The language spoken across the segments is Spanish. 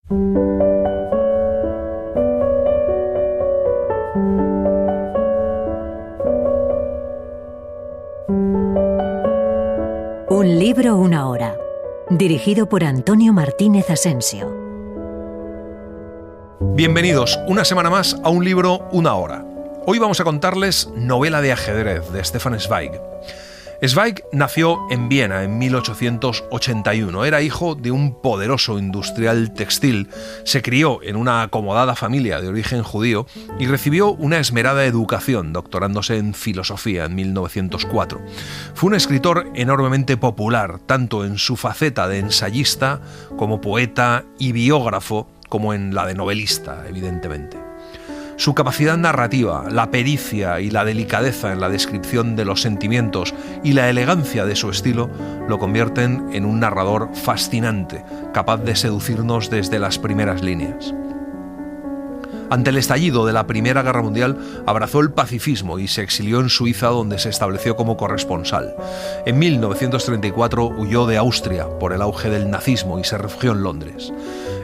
Un libro, una hora. Dirigido por Antonio Martínez Asensio. Bienvenidos una semana más a Un libro, una hora. Hoy vamos a contarles Novela de ajedrez de Stefan Zweig. Zweig nació en Viena en 1881. Era hijo de un poderoso industrial textil, se crió en una acomodada familia de origen judío y recibió una esmerada educación, doctorándose en filosofía en 1904. Fue un escritor enormemente popular, tanto en su faceta de ensayista como poeta y biógrafo, como en la de novelista, evidentemente. Su capacidad narrativa, la pericia y la delicadeza en la descripción de los sentimientos y la elegancia de su estilo lo convierten en un narrador fascinante, capaz de seducirnos desde las primeras líneas. Ante el estallido de la Primera Guerra Mundial, abrazó el pacifismo y se exilió en Suiza, donde se estableció como corresponsal. En 1934 huyó de Austria por el auge del nazismo y se refugió en Londres.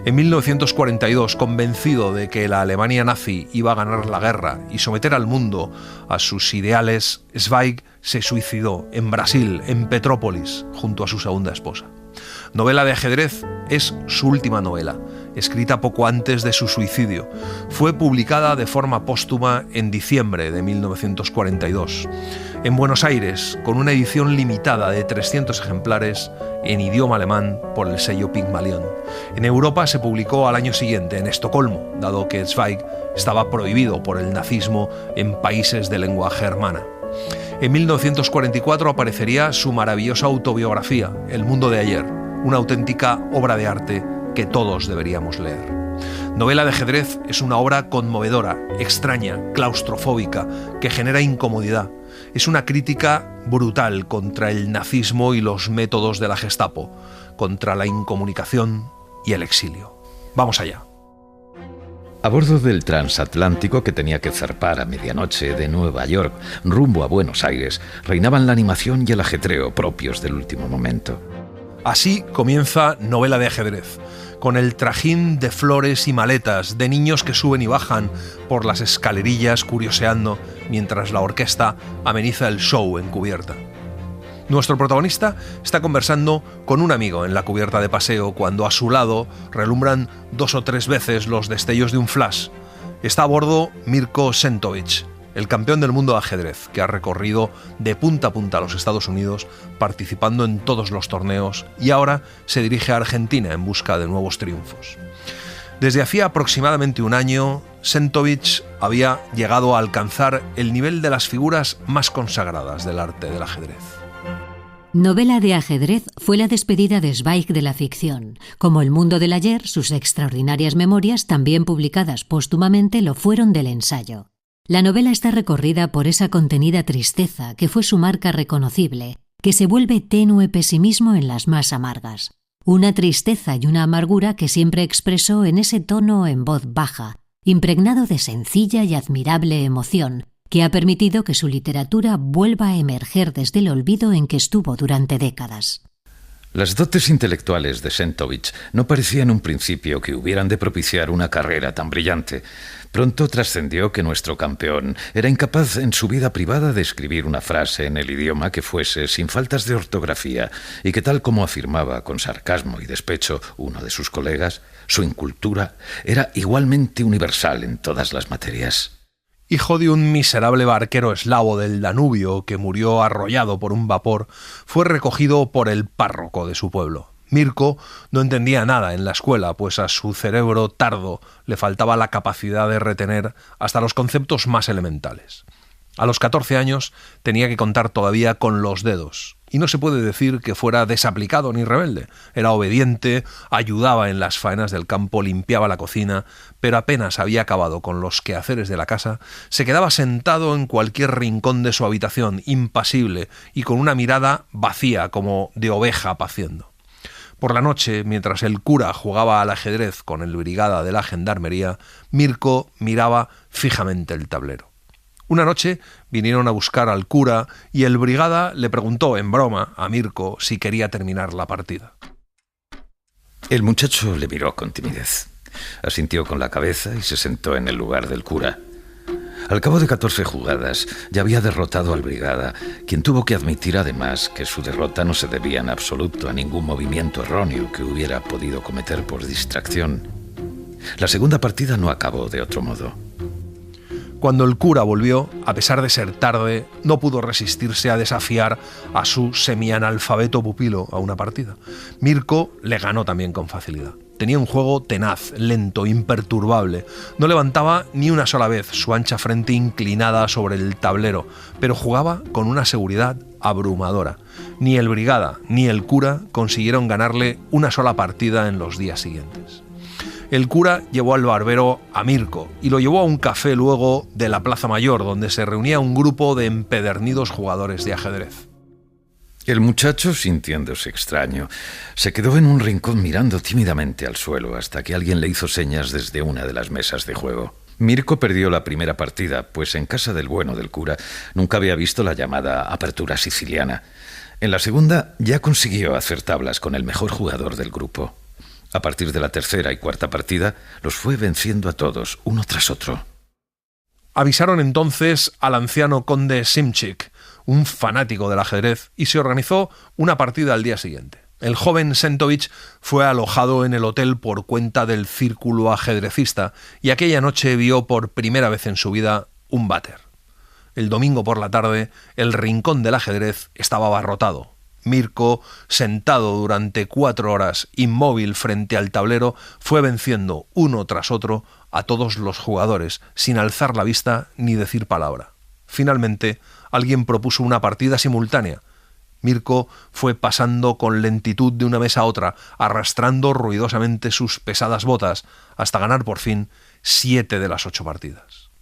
En 1942, convencido de que la Alemania nazi iba a ganar la guerra y someter al mundo a sus ideales, Zweig se suicidó en Brasil, en Petrópolis, junto a su segunda esposa. Novela de ajedrez es su última novela, escrita poco antes de su suicidio. Fue publicada de forma póstuma en diciembre de 1942. En Buenos Aires, con una edición limitada de 300 ejemplares en idioma alemán por el sello Pygmalion. En Europa se publicó al año siguiente, en Estocolmo, dado que Zweig estaba prohibido por el nazismo en países de lengua germana. En 1944 aparecería su maravillosa autobiografía, El mundo de ayer, una auténtica obra de arte que todos deberíamos leer. Novela de ajedrez es una obra conmovedora, extraña, claustrofóbica, que genera incomodidad. Es una crítica brutal contra el nazismo y los métodos de la Gestapo, contra la incomunicación y el exilio. Vamos allá. A bordo del transatlántico que tenía que zarpar a medianoche de Nueva York rumbo a Buenos Aires, reinaban la animación y el ajetreo propios del último momento. Así comienza Novela de ajedrez, con el trajín de flores y maletas, de niños que suben y bajan por las escalerillas curioseando mientras la orquesta ameniza el show en cubierta. Nuestro protagonista está conversando con un amigo en la cubierta de paseo cuando a su lado relumbran 2 o 3 veces los destellos de un flash. Está a bordo Mirko Sentovic, el campeón del mundo de ajedrez, que ha recorrido de punta a punta a los Estados Unidos, participando en todos los torneos, y ahora se dirige a Argentina en busca de nuevos triunfos. Desde hacía aproximadamente un año, Sentovic había llegado a alcanzar el nivel de las figuras más consagradas del arte del ajedrez. Novela de ajedrez fue la despedida de Zweig de la ficción. Como El mundo del ayer, sus extraordinarias memorias, también publicadas póstumamente, lo fueron del ensayo. La novela está recorrida por esa contenida tristeza que fue su marca reconocible, que se vuelve tenue pesimismo en las más amargas. Una tristeza y una amargura que siempre expresó en ese tono en voz baja, impregnado de sencilla y admirable emoción, que ha permitido que su literatura vuelva a emerger desde el olvido en que estuvo durante décadas. Las dotes intelectuales de Sentovic no parecían en un principio que hubieran de propiciar una carrera tan brillante. Pronto trascendió que nuestro campeón era incapaz en su vida privada de escribir una frase en el idioma que fuese sin faltas de ortografía y que, tal como afirmaba con sarcasmo y despecho uno de sus colegas, su incultura era igualmente universal en todas las materias. Hijo de un miserable barquero eslavo del Danubio que murió arrollado por un vapor, fue recogido por el párroco de su pueblo. Mirko no entendía nada en la escuela, pues a su cerebro tardo le faltaba la capacidad de retener hasta los conceptos más elementales. A los 14 años tenía que contar todavía con los dedos, y no se puede decir que fuera desaplicado ni rebelde. Era obediente, ayudaba en las faenas del campo, limpiaba la cocina, pero apenas había acabado con los quehaceres de la casa, se quedaba sentado en cualquier rincón de su habitación, impasible y con una mirada vacía como de oveja paciendo. Por la noche, mientras el cura jugaba al ajedrez con el brigada de la gendarmería, Mirko miraba fijamente el tablero. Una noche vinieron a buscar al cura y el brigada le preguntó en broma a Mirko si quería terminar la partida. El muchacho le miró con timidez. Asintió con la cabeza y se sentó en el lugar del cura. Al cabo de 14 jugadas, ya había derrotado al Brigada, quien tuvo que admitir además que su derrota no se debía en absoluto a ningún movimiento erróneo que hubiera podido cometer por distracción. La segunda partida no acabó de otro modo. Cuando el cura volvió, a pesar de ser tarde, no pudo resistirse a desafiar a su semianalfabeto pupilo a una partida. Mirko le ganó también con facilidad. Tenía un juego tenaz, lento, imperturbable. No levantaba ni una sola vez su ancha frente inclinada sobre el tablero, pero jugaba con una seguridad abrumadora. Ni el Brigada ni el cura consiguieron ganarle una sola partida en los días siguientes. El cura llevó al barbero a Mirko y lo llevó a un café luego de la Plaza Mayor, donde se reunía un grupo de empedernidos jugadores de ajedrez. El muchacho, sintiéndose extraño, se quedó en un rincón mirando tímidamente al suelo hasta que alguien le hizo señas desde una de las mesas de juego. Mirko perdió la primera partida, pues en casa del bueno del cura nunca había visto la llamada apertura siciliana. En la segunda ya consiguió hacer tablas con el mejor jugador del grupo. A partir de la tercera y cuarta partida, los fue venciendo a todos, uno tras otro. Avisaron entonces al anciano conde Simchik, un fanático del ajedrez, y se organizó una partida al día siguiente. El joven Sentovich fue alojado en el hotel por cuenta del círculo ajedrecista y aquella noche vio por primera vez en su vida un váter. El domingo por la tarde, el rincón del ajedrez estaba abarrotado. Mirko, sentado durante 4 horas, inmóvil frente al tablero, fue venciendo uno tras otro a todos los jugadores, sin alzar la vista ni decir palabra. Finalmente, alguien propuso una partida simultánea. Mirko fue pasando con lentitud de una mesa a otra, arrastrando ruidosamente sus pesadas botas, hasta ganar por fin 7 de las 8 partidas.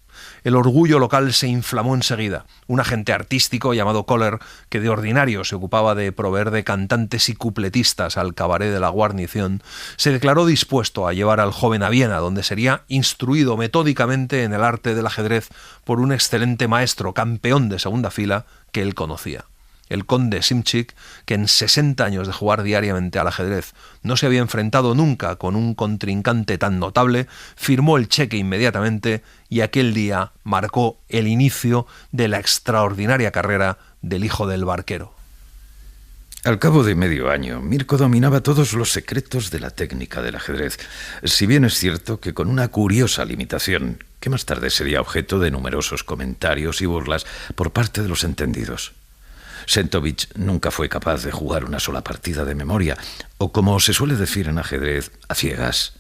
El orgullo local se inflamó enseguida. Un agente artístico llamado Kohler, que de ordinario se ocupaba de proveer de cantantes y cupletistas al cabaret de la guarnición, se declaró dispuesto a llevar al joven a Viena, donde sería instruido metódicamente en el arte del ajedrez por un excelente maestro, campeón de segunda fila, que él conocía. El conde Simchik, que en 60 años de jugar diariamente al ajedrez no se había enfrentado nunca con un contrincante tan notable, firmó el cheque inmediatamente y aquel día marcó el inicio de la extraordinaria carrera del hijo del barquero. Al cabo de medio año, Mirko dominaba todos los secretos de la técnica del ajedrez, si bien es cierto que con una curiosa limitación, que más tarde sería objeto de numerosos comentarios y burlas por parte de los entendidos. Sentovich nunca fue capaz de jugar una sola partida de memoria, o como se suele decir en ajedrez, a ciegas.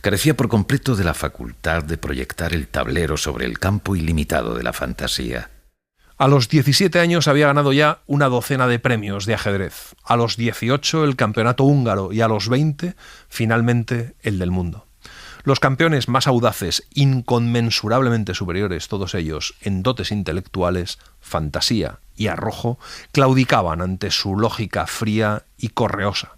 Carecía por completo de la facultad de proyectar el tablero sobre el campo ilimitado de la fantasía. A los 17 años había ganado ya una docena de premios de ajedrez. A los 18 el campeonato húngaro y a los 20 finalmente el del mundo. Los campeones más audaces, inconmensurablemente superiores, todos ellos en dotes intelectuales, fantasía y arrojo, claudicaban ante su lógica fría y correosa.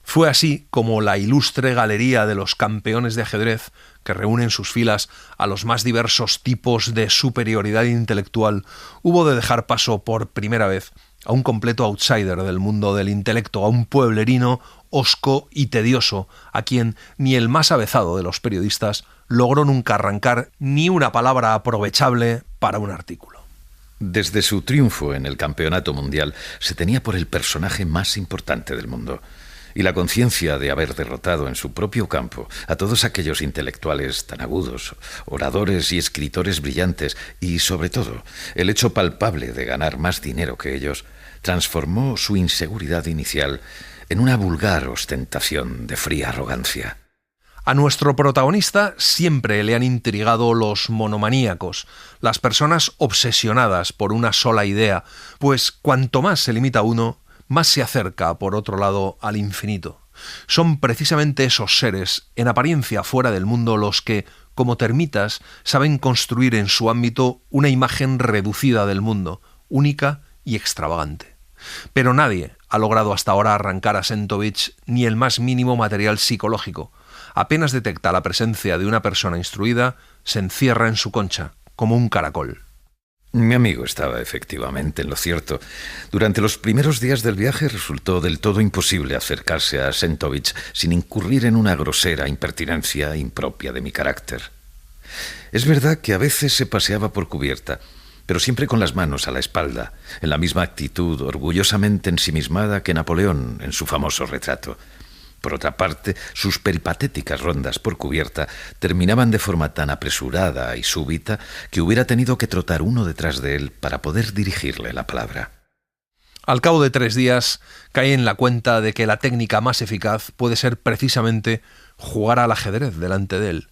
Fue así como la ilustre galería de los campeones de ajedrez, que reúne en sus filas a los más diversos tipos de superioridad intelectual, hubo de dejar paso por primera vez a un completo outsider del mundo del intelecto, a un pueblerino hosco y tedioso, a quien ni el más avezado de los periodistas logró nunca arrancar ni una palabra aprovechable para un artículo. Desde su triunfo en el campeonato mundial se tenía por el personaje más importante del mundo, y la conciencia de haber derrotado en su propio campo a todos aquellos intelectuales tan agudos, oradores y escritores brillantes, y sobre todo el hecho palpable de ganar más dinero que ellos, transformó su inseguridad inicial en una vulgar ostentación de fría arrogancia. A nuestro protagonista siempre le han intrigado los monomaníacos, las personas obsesionadas por una sola idea, pues cuanto más se limita uno, más se acerca, por otro lado, al infinito. Son precisamente esos seres, en apariencia fuera del mundo, los que, como termitas, saben construir en su ámbito una imagen reducida del mundo, única y extravagante. Pero nadie ha logrado hasta ahora arrancar a Sentovich ni el más mínimo material psicológico. Apenas detecta la presencia de una persona instruida, se encierra en su concha, como un caracol. Mi amigo estaba efectivamente en lo cierto. Durante los primeros días del viaje resultó del todo imposible acercarse a Sentovich sin incurrir en una grosera impertinencia impropia de mi carácter. Es verdad que a veces se paseaba por cubierta, pero siempre con las manos a la espalda, en la misma actitud orgullosamente ensimismada que Napoleón en su famoso retrato. Por otra parte, sus peripatéticas rondas por cubierta terminaban de forma tan apresurada y súbita que hubiera tenido que trotar uno detrás de él para poder dirigirle la palabra. Al cabo de 3 días, caí en la cuenta de que la técnica más eficaz puede ser precisamente jugar al ajedrez delante de él.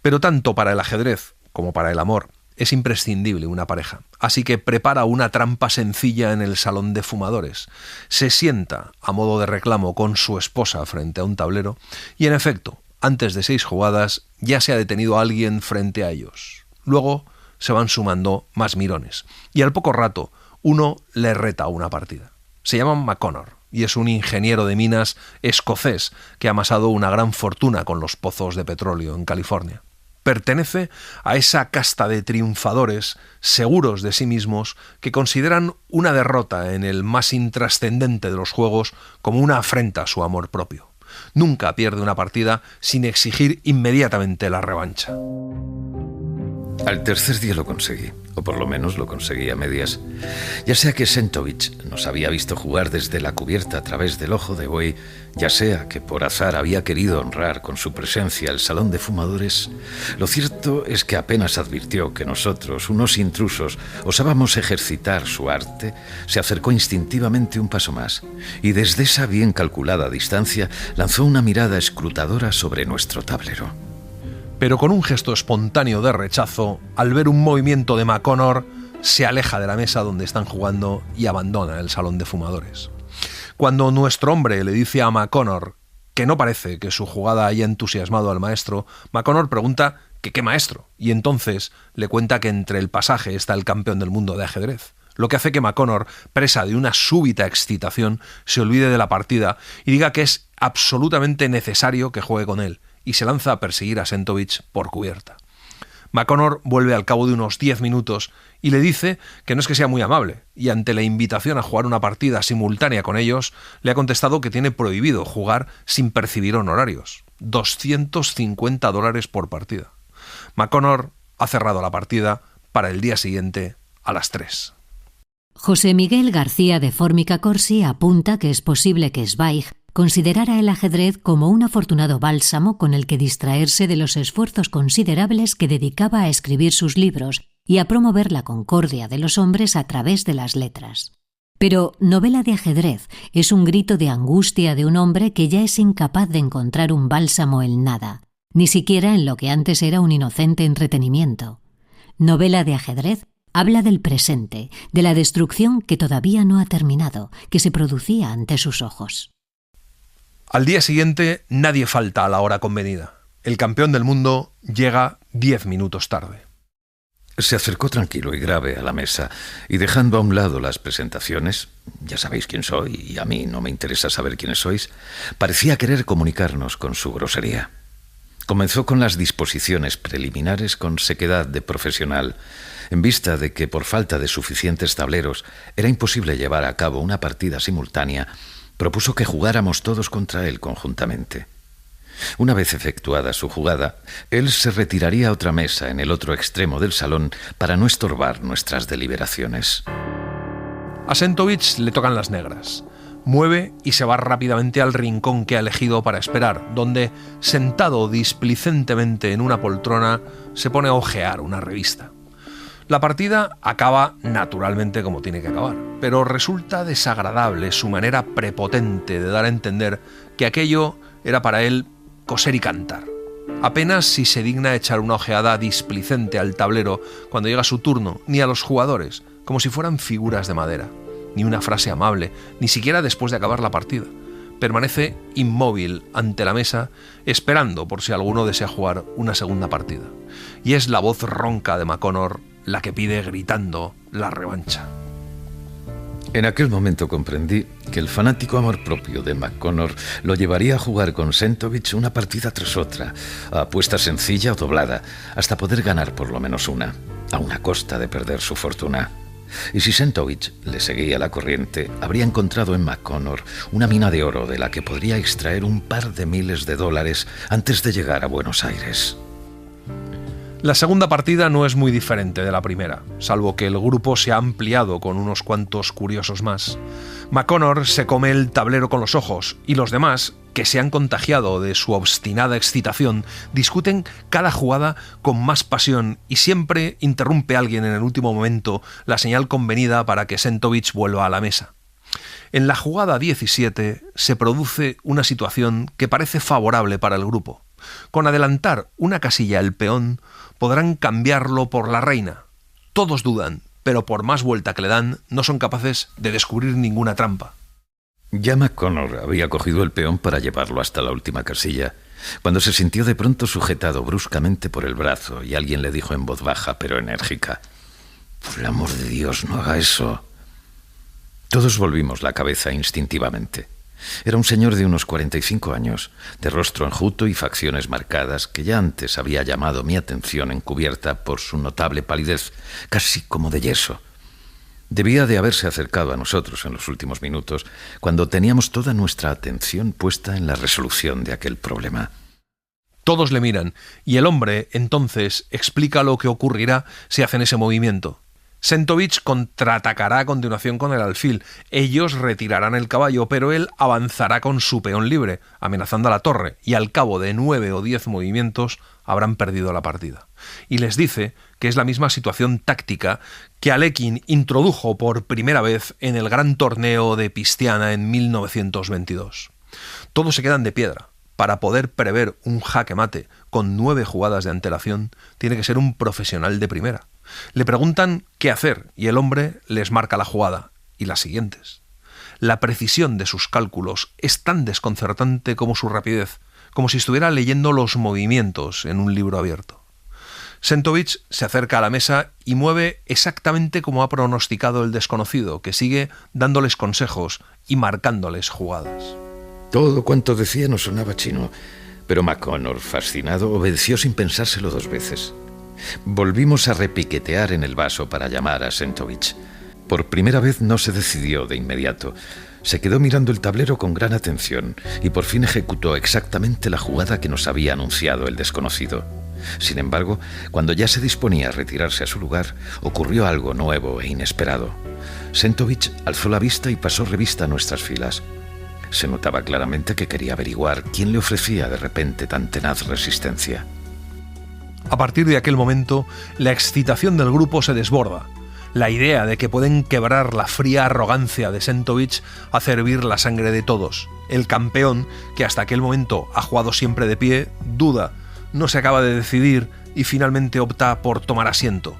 Pero tanto para el ajedrez como para el amor es imprescindible una pareja. Así que prepara una trampa sencilla en el salón de fumadores. Se sienta a modo de reclamo con su esposa frente a un tablero y, en efecto, antes de 6 jugadas ya se ha detenido alguien frente a ellos. Luego se van sumando más mirones y al poco rato uno le reta una partida. Se llama McConnor y es un ingeniero de minas escocés que ha amasado una gran fortuna con los pozos de petróleo en California. Pertenece a esa casta de triunfadores seguros de sí mismos que consideran una derrota en el más intrascendente de los juegos como una afrenta a su amor propio. Nunca pierde una partida sin exigir inmediatamente la revancha. Al tercer día lo conseguí, o por lo menos lo conseguí a medias. Ya sea que Sentovich nos había visto jugar desde la cubierta a través del ojo de buey, ya sea que por azar había querido honrar con su presencia el salón de fumadores, lo cierto es que apenas advirtió que nosotros, unos intrusos, osábamos ejercitar su arte, se acercó instintivamente un paso más y desde esa bien calculada distancia lanzó una mirada escrutadora sobre nuestro tablero. Pero con un gesto espontáneo de rechazo, al ver un movimiento de McConnor, se aleja de la mesa donde están jugando y abandona el salón de fumadores. Cuando nuestro hombre le dice a McConnor que no parece que su jugada haya entusiasmado al maestro, McConnor pregunta que qué maestro, y entonces le cuenta que entre el pasaje está el campeón del mundo de ajedrez, lo que hace que McConnor, presa de una súbita excitación, se olvide de la partida y diga que es absolutamente necesario que juegue con él, y se lanza a perseguir a Sentovich por cubierta. McConnor vuelve al cabo de unos 10 minutos y le dice que no es que sea muy amable, y ante la invitación a jugar una partida simultánea con ellos, le ha contestado que tiene prohibido jugar sin percibir honorarios. $250 por partida. McConnor ha cerrado la partida para el día siguiente a las 3. José Miguel García de Fórmica Corsi apunta que es posible que Zweig considerara el ajedrez como un afortunado bálsamo con el que distraerse de los esfuerzos considerables que dedicaba a escribir sus libros y a promover la concordia de los hombres a través de las letras. Pero Novela de ajedrez es un grito de angustia de un hombre que ya es incapaz de encontrar un bálsamo en nada, ni siquiera en lo que antes era un inocente entretenimiento. Novela de ajedrez habla del presente, de la destrucción que todavía no ha terminado, que se producía ante sus ojos. Al día siguiente nadie falta a la hora convenida. El campeón del mundo llega 10 minutos tarde. Se acercó tranquilo y grave a la mesa y dejando a un lado las presentaciones, ya sabéis quién soy y a mí no me interesa saber quiénes sois, parecía querer comunicarnos con su grosería. Comenzó con las disposiciones preliminares con sequedad de profesional, en vista de que por falta de suficientes tableros era imposible llevar a cabo una partida simultánea. Propuso que jugáramos todos contra él conjuntamente. Una vez efectuada su jugada, él se retiraría a otra mesa en el otro extremo del salón para no estorbar nuestras deliberaciones. A Sentovich le tocan las negras. Mueve y se va rápidamente al rincón que ha elegido para esperar, donde, sentado displicentemente en una poltrona, se pone a hojear una revista. La partida acaba naturalmente como tiene que acabar, pero resulta desagradable su manera prepotente de dar a entender que aquello era para él coser y cantar. Apenas si se digna echar una ojeada displicente al tablero cuando llega su turno, ni a los jugadores, como si fueran figuras de madera, ni una frase amable, ni siquiera después de acabar la partida. Permanece inmóvil ante la mesa, esperando por si alguno desea jugar una segunda partida. Y es la voz ronca de McConnor la que pide gritando la revancha. En aquel momento comprendí que el fanático amor propio de McConnor lo llevaría a jugar con Sentovich una partida tras otra, a apuesta sencilla o doblada, hasta poder ganar por lo menos una, a una costa de perder su fortuna. Y si Sentovich le seguía la corriente, habría encontrado en McConnor una mina de oro de la que podría extraer un par de miles de dólares antes de llegar a Buenos Aires. La segunda partida no es muy diferente de la primera, salvo que el grupo se ha ampliado con unos cuantos curiosos más. McConnor se come el tablero con los ojos y los demás, que se han contagiado de su obstinada excitación, discuten cada jugada con más pasión y siempre interrumpe alguien en el último momento la señal convenida para que Sentovich vuelva a la mesa. En la jugada 17 se produce una situación que parece favorable para el grupo. Con adelantar una casilla al peón, podrán cambiarlo por la reina. Todos dudan, pero por más vuelta que le dan, no son capaces de descubrir ninguna trampa. Ya McConnor había cogido el peón para llevarlo hasta la última casilla, cuando se sintió de pronto sujetado bruscamente por el brazo y alguien le dijo en voz baja pero enérgica: «Por el amor de Dios, no haga eso». Todos volvimos la cabeza instintivamente. Era un señor de unos 45 años, de rostro enjuto y facciones marcadas, que ya antes había llamado mi atención encubierta por su notable palidez, casi como de yeso. Debía de haberse acercado a nosotros en los últimos minutos, cuando teníamos toda nuestra atención puesta en la resolución de aquel problema. Todos le miran, y el hombre, entonces, explica lo que ocurrirá si hacen ese movimiento. Sentovich contraatacará a continuación con el alfil. Ellos retirarán el caballo, pero él avanzará con su peón libre, amenazando a la torre, y al cabo de 9 o 10 movimientos habrán perdido la partida. Y les dice que es la misma situación táctica que Alekhine introdujo por primera vez en el gran torneo de Pistiana en 1922. Todos se quedan de piedra. Para poder prever un jaque mate con 9 jugadas de antelación, tiene que ser un profesional de primera. Le preguntan qué hacer y el hombre les marca la jugada y las siguientes. La precisión de sus cálculos es tan desconcertante como su rapidez, como si estuviera leyendo los movimientos en un libro abierto. Sentovich se acerca a la mesa y mueve exactamente como ha pronosticado el desconocido, que sigue dándoles consejos y marcándoles jugadas. Todo cuanto decía nos sonaba chino, pero McConnor, fascinado, obedeció sin pensárselo 2 veces. Volvimos a repiquetear en el vaso para llamar a Sentovich. Por primera vez no se decidió de inmediato. Se quedó mirando el tablero con gran atención y por fin ejecutó exactamente la jugada que nos había anunciado el desconocido. Sin embargo, cuando ya se disponía a retirarse a su lugar, ocurrió algo nuevo e inesperado. Sentovich alzó la vista y pasó revista a nuestras filas. Se notaba claramente que quería averiguar quién le ofrecía de repente tan tenaz resistencia. A partir de aquel momento, la excitación del grupo se desborda. La idea de que pueden quebrar la fría arrogancia de Sentovich hace hervir la sangre de todos. El campeón, que hasta aquel momento ha jugado siempre de pie, duda, no se acaba de decidir y finalmente opta por tomar asiento.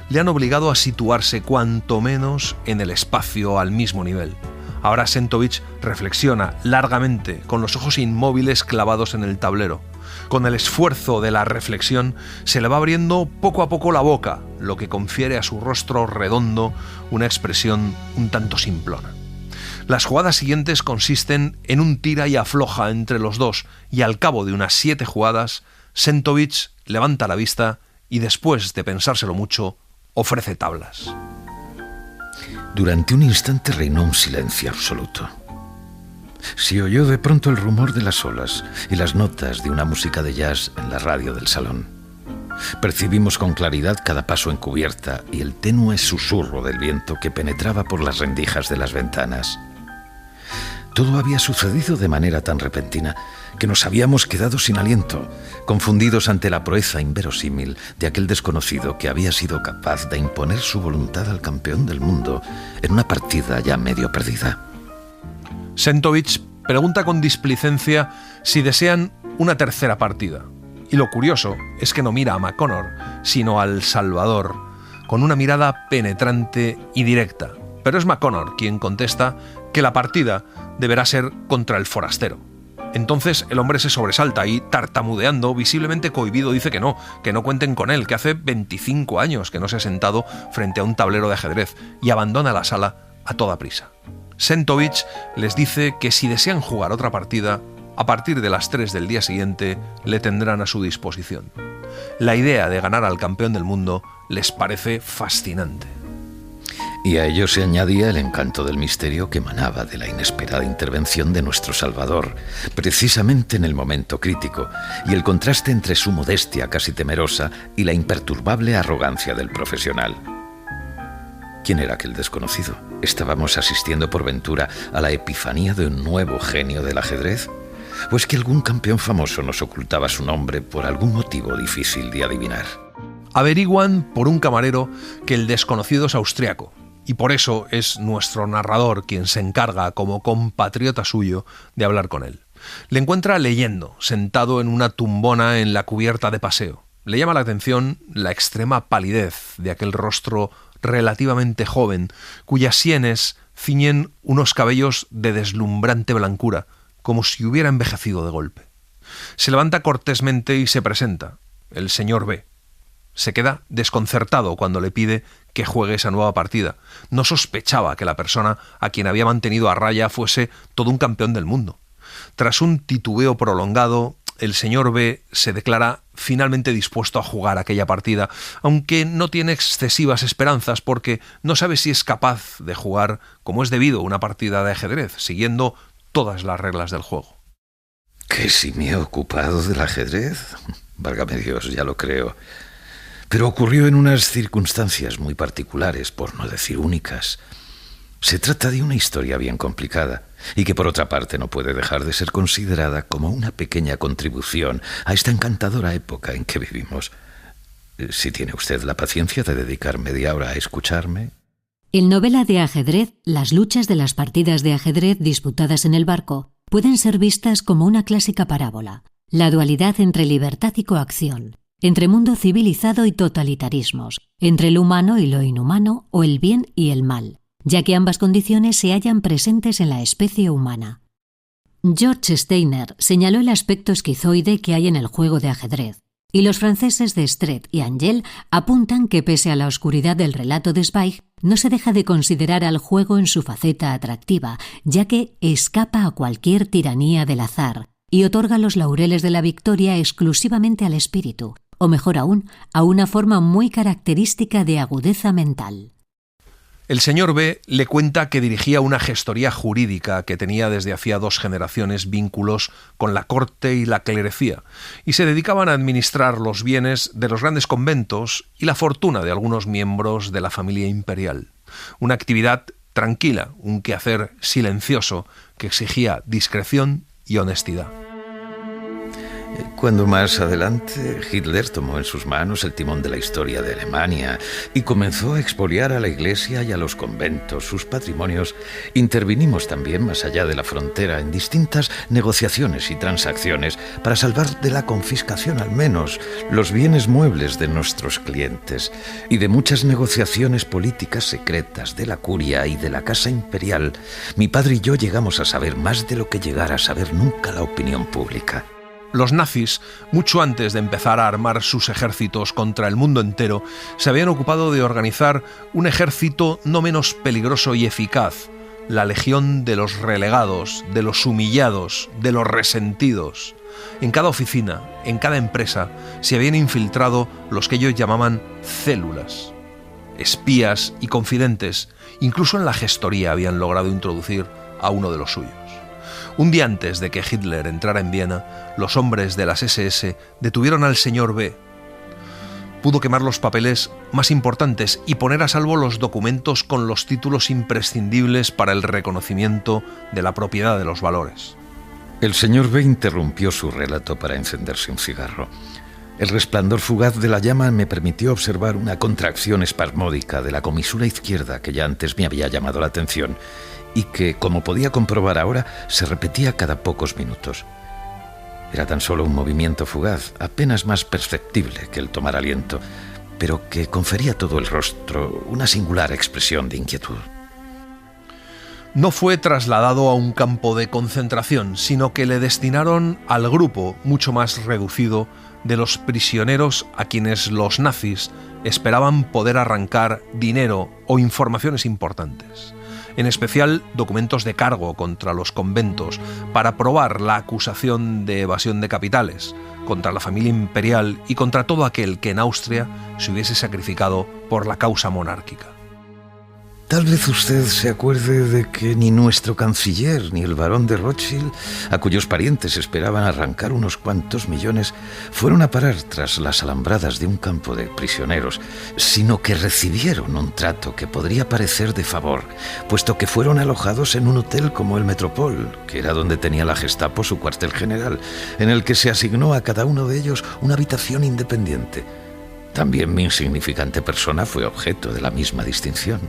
Le han obligado a situarse cuanto menos en el espacio al mismo nivel. Ahora Sentovich reflexiona largamente, con los ojos inmóviles clavados en el tablero. Con el esfuerzo de la reflexión se le va abriendo poco a poco la boca, lo que confiere a su rostro redondo una expresión un tanto simplona. Las jugadas siguientes consisten en un tira y afloja entre los dos, y al cabo de unas 7 jugadas, Sentovich levanta la vista y después de pensárselo mucho, ofrece tablas. Durante un instante reinó un silencio absoluto. Se oyó de pronto el rumor de las olas y las notas de una música de jazz en la radio del salón. Percibimos con claridad cada paso en cubierta y el tenue susurro del viento que penetraba por las rendijas de las ventanas. Todo había sucedido de manera tan repentina que nos habíamos quedado sin aliento, confundidos ante la proeza inverosímil de aquel desconocido que había sido capaz de imponer su voluntad al campeón del mundo en una partida ya medio perdida. Sentovich pregunta con displicencia si desean una tercera partida. Y lo curioso es que no mira a McConnor, sino al Salvador, con una mirada penetrante y directa. Pero es McConnor quien contesta que la partida deberá ser contra el forastero. Entonces el hombre se sobresalta y, tartamudeando, visiblemente cohibido, dice que no cuenten con él, que hace 25 años que no se ha sentado frente a un tablero de ajedrez, y abandona la sala a toda prisa. Sentovich les dice que si desean jugar otra partida, a partir de las 3 del día siguiente le tendrán a su disposición. La idea de ganar al campeón del mundo les parece fascinante. Y a ello se añadía el encanto del misterio que emanaba de la inesperada intervención de nuestro Salvador, precisamente en el momento crítico, y el contraste entre su modestia casi temerosa y la imperturbable arrogancia del profesional. ¿Quién era aquel desconocido? ¿Estábamos asistiendo por ventura a la epifanía de un nuevo genio del ajedrez? ¿O es que algún campeón famoso nos ocultaba su nombre por algún motivo difícil de adivinar? Averiguan por un camarero que el desconocido es austriaco, y por eso es nuestro narrador quien se encarga, como compatriota suyo, de hablar con él. Le encuentra leyendo, sentado en una tumbona en la cubierta de paseo. Le llama la atención la extrema palidez de aquel rostro relativamente joven, cuyas sienes ciñen unos cabellos de deslumbrante blancura, como si hubiera envejecido de golpe. Se levanta cortésmente y se presenta, el señor B. Se queda desconcertado cuando le pide que juegue esa nueva partida. No sospechaba que la persona a quien había mantenido a raya fuese todo un campeón del mundo. Tras un titubeo prolongado, el señor B se declara finalmente dispuesto a jugar aquella partida, aunque no tiene excesivas esperanzas porque no sabe si es capaz de jugar como es debido una partida de ajedrez, siguiendo todas las reglas del juego. ¿Que si me he ocupado del ajedrez? Válgame Dios, ya lo creo. Pero ocurrió en unas circunstancias muy particulares, por no decir únicas. Se trata de una historia bien complicada y que por otra parte no puede dejar de ser considerada como una pequeña contribución a esta encantadora época en que vivimos. Si tiene usted la paciencia de dedicar media hora a escucharme. En novela de ajedrez, las luchas de las partidas de ajedrez disputadas en el barco pueden ser vistas como una clásica parábola, la dualidad entre libertad y coacción, entre mundo civilizado y totalitarismos, entre lo humano y lo inhumano o el bien y el mal, ya que ambas condiciones se hallan presentes en la especie humana. George Steiner señaló el aspecto esquizoide que hay en el juego de ajedrez, y los franceses de Stret y Angel apuntan que pese a la oscuridad del relato de Zweig, no se deja de considerar al juego en su faceta atractiva, ya que escapa a cualquier tiranía del azar y otorga los laureles de la victoria exclusivamente al espíritu, o mejor aún, a una forma muy característica de agudeza mental. El señor B le cuenta que dirigía una gestoría jurídica que tenía desde hacía 2 generaciones vínculos con la corte y la clerecía, y se dedicaban a administrar los bienes de los grandes conventos y la fortuna de algunos miembros de la familia imperial. Una actividad tranquila, un quehacer silencioso que exigía discreción y honestidad. Cuando más adelante Hitler tomó en sus manos el timón de la historia de Alemania y comenzó a expoliar a la Iglesia y a los conventos sus patrimonios, intervinimos también más allá de la frontera en distintas negociaciones y transacciones para salvar de la confiscación al menos los bienes muebles de nuestros clientes y de muchas negociaciones políticas secretas de la curia y de la Casa Imperial. Mi padre y yo llegamos a saber más de lo que llegara a saber nunca la opinión pública. Los nazis, mucho antes de empezar a armar sus ejércitos contra el mundo entero, se habían ocupado de organizar un ejército no menos peligroso y eficaz, la legión de los relegados, de los humillados, de los resentidos. En cada oficina, en cada empresa, se habían infiltrado los que ellos llamaban células. Espías y confidentes, incluso en la gestoría habían logrado introducir a uno de los suyos. Un día antes de que Hitler entrara en Viena, los hombres de las SS detuvieron al señor B. Pudo quemar los papeles más importantes y poner a salvo los documentos con los títulos imprescindibles para el reconocimiento de la propiedad de los valores. El señor B interrumpió su relato para encenderse un cigarro. El resplandor fugaz de la llama me permitió observar una contracción espasmódica de la comisura izquierda que ya antes me había llamado la atención y que, como podía comprobar ahora, se repetía cada pocos minutos. Era tan solo un movimiento fugaz, apenas más perceptible que el tomar aliento, pero que confería a todo el rostro una singular expresión de inquietud. No fue trasladado a un campo de concentración, sino que le destinaron al grupo mucho más reducido de los prisioneros a quienes los nazis esperaban poder arrancar dinero o informaciones importantes. en especial documentos de cargo contra los conventos, para probar la acusación de evasión de capitales, contra la familia imperial y contra todo aquel que en Austria se hubiese sacrificado por la causa monárquica. Tal vez usted se acuerde de que ni nuestro canciller ni el barón de Rothschild, a cuyos parientes esperaban arrancar unos cuantos millones, fueron a parar tras las alambradas de un campo de prisioneros, sino que recibieron un trato que podría parecer de favor, puesto que fueron alojados en un hotel como el Metropol, que era donde tenía la Gestapo su cuartel general, en el que se asignó a cada uno de ellos una habitación independiente. También mi insignificante persona fue objeto de la misma distinción.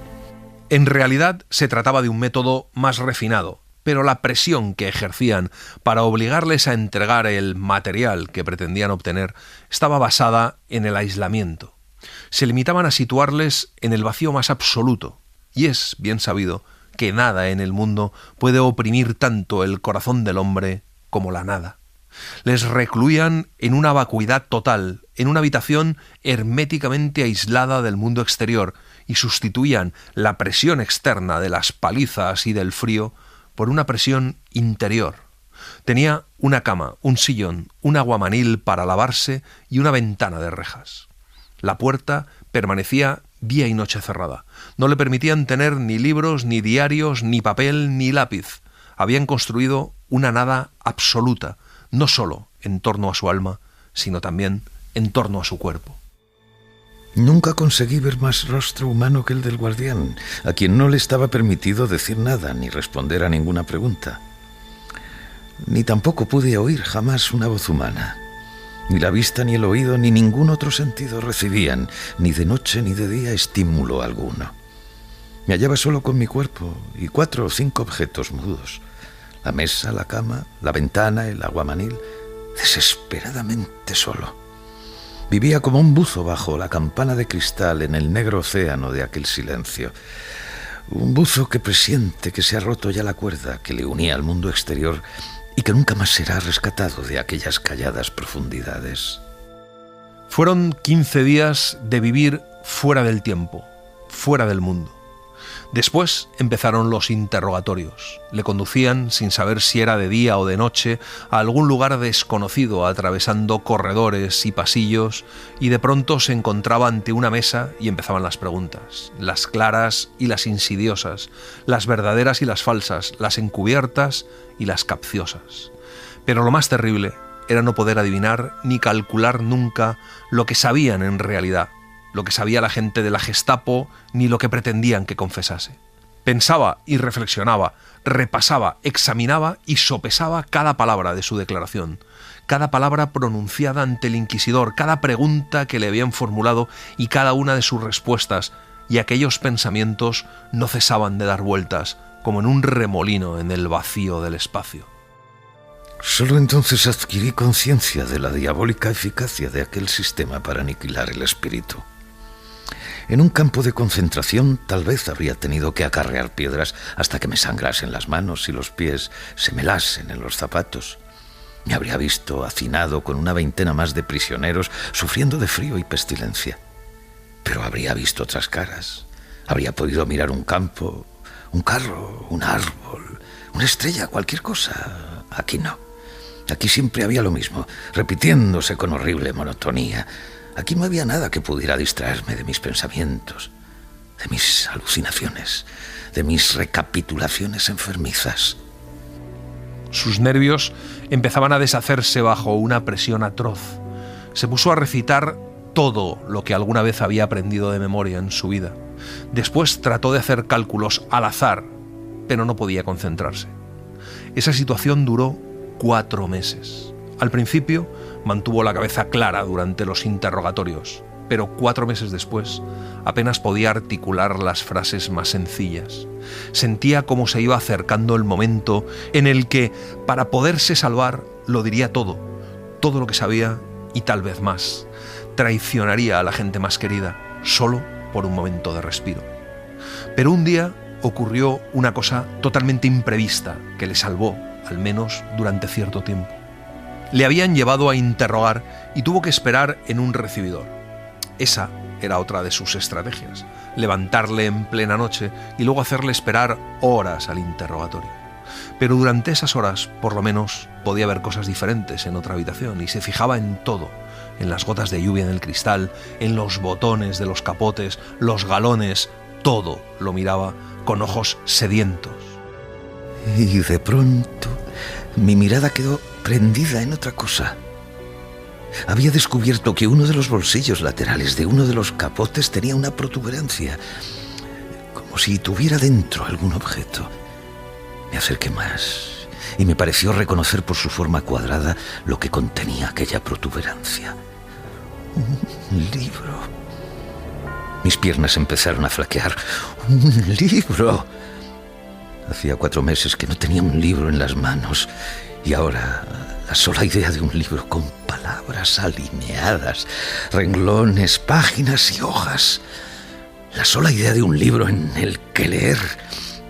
En realidad se trataba de un método más refinado, pero la presión que ejercían para obligarles a entregar el material que pretendían obtener estaba basada en el aislamiento. Se limitaban a situarles en el vacío más absoluto, y es bien sabido que nada en el mundo puede oprimir tanto el corazón del hombre como la nada. Les recluían en una vacuidad total, en una habitación herméticamente aislada del mundo exterior, y sustituían la presión externa de las palizas y del frío por una presión interior. Tenía una cama, un sillón, un aguamanil para lavarse y una ventana de rejas. La puerta permanecía día y noche cerrada. No le permitían tener ni libros, ni diarios, ni papel, ni lápiz. Habían construido una nada absoluta, no solo en torno a su alma, sino también en torno a su cuerpo. Nunca conseguí ver más rostro humano que el del guardián, a quien no le estaba permitido decir nada ni responder a ninguna pregunta. Ni tampoco pude oír jamás una voz humana. Ni la vista, ni el oído, ni ningún otro sentido recibían, ni de noche ni de día, estímulo alguno. Me hallaba solo con mi cuerpo y 4 o 5 objetos mudos: la mesa, la cama, la ventana, el aguamanil, desesperadamente solo. Vivía como un buzo bajo la campana de cristal en el negro océano de aquel silencio. Un buzo que presiente que se ha roto ya la cuerda que le unía al mundo exterior y que nunca más será rescatado de aquellas calladas profundidades. Fueron 15 días de vivir fuera del tiempo, fuera del mundo. Después empezaron los interrogatorios. Le conducían, sin saber si era de día o de noche, a algún lugar desconocido, atravesando corredores y pasillos, y de pronto se encontraba ante una mesa y empezaban las preguntas, las claras y las insidiosas, las verdaderas y las falsas, las encubiertas y las capciosas. Pero lo más terrible era no poder adivinar ni calcular nunca lo que sabían en realidad, lo que sabía la gente de la Gestapo, ni lo que pretendían que confesase. Pensaba y reflexionaba, repasaba, examinaba y sopesaba cada palabra de su declaración, cada palabra pronunciada ante el inquisidor, cada pregunta que le habían formulado y cada una de sus respuestas, y aquellos pensamientos no cesaban de dar vueltas, como en un remolino en el vacío del espacio. Solo entonces adquirí conciencia de la diabólica eficacia de aquel sistema para aniquilar el espíritu. En un campo de concentración tal vez habría tenido que acarrear piedras hasta que me sangrasen las manos y los pies se me helasen en los zapatos. Me habría visto hacinado con una 20 más de prisioneros sufriendo de frío y pestilencia. Pero habría visto otras caras. Habría podido mirar un campo, un carro, un árbol, una estrella, cualquier cosa. Aquí no. Aquí siempre había lo mismo, repitiéndose con horrible monotonía. Aquí no había nada que pudiera distraerme de mis pensamientos, de mis alucinaciones, de mis recapitulaciones enfermizas. Sus nervios empezaban a deshacerse bajo una presión atroz. Se puso a recitar todo lo que alguna vez había aprendido de memoria en su vida. Después trató de hacer cálculos al azar, pero no podía concentrarse. Esa situación duró 4 meses. Al principio mantuvo la cabeza clara durante los interrogatorios, pero 4 meses después apenas podía articular las frases más sencillas. Sentía cómo se iba acercando el momento en el que, para poderse salvar, lo diría todo lo que sabía y tal vez más. Traicionaría a la gente más querida, solo por un momento de respiro. Pero un día ocurrió una cosa totalmente imprevista que le salvó, al menos durante cierto tiempo. Le habían llevado a interrogar y tuvo que esperar en un recibidor. Esa era otra de sus estrategias: levantarle en plena noche y luego hacerle esperar horas al interrogatorio. Pero durante esas horas, por lo menos, podía ver cosas diferentes en otra habitación y se fijaba en todo: en las gotas de lluvia en el cristal, en los botones de los capotes, los galones, todo lo miraba con ojos sedientos. Y de pronto mi mirada quedó prendida en otra cosa. Había descubierto que uno de los bolsillos laterales de uno de los capotes tenía una protuberancia, como si tuviera dentro algún objeto. Me acerqué más y me pareció reconocer por su forma cuadrada lo que contenía aquella protuberancia. Un libro. Mis piernas empezaron a flaquear. ¡Un libro! Hacía 4 meses que no tenía un libro en las manos y ahora la sola idea de un libro con palabras alineadas, renglones, páginas y hojas. La sola idea de un libro en el que leer,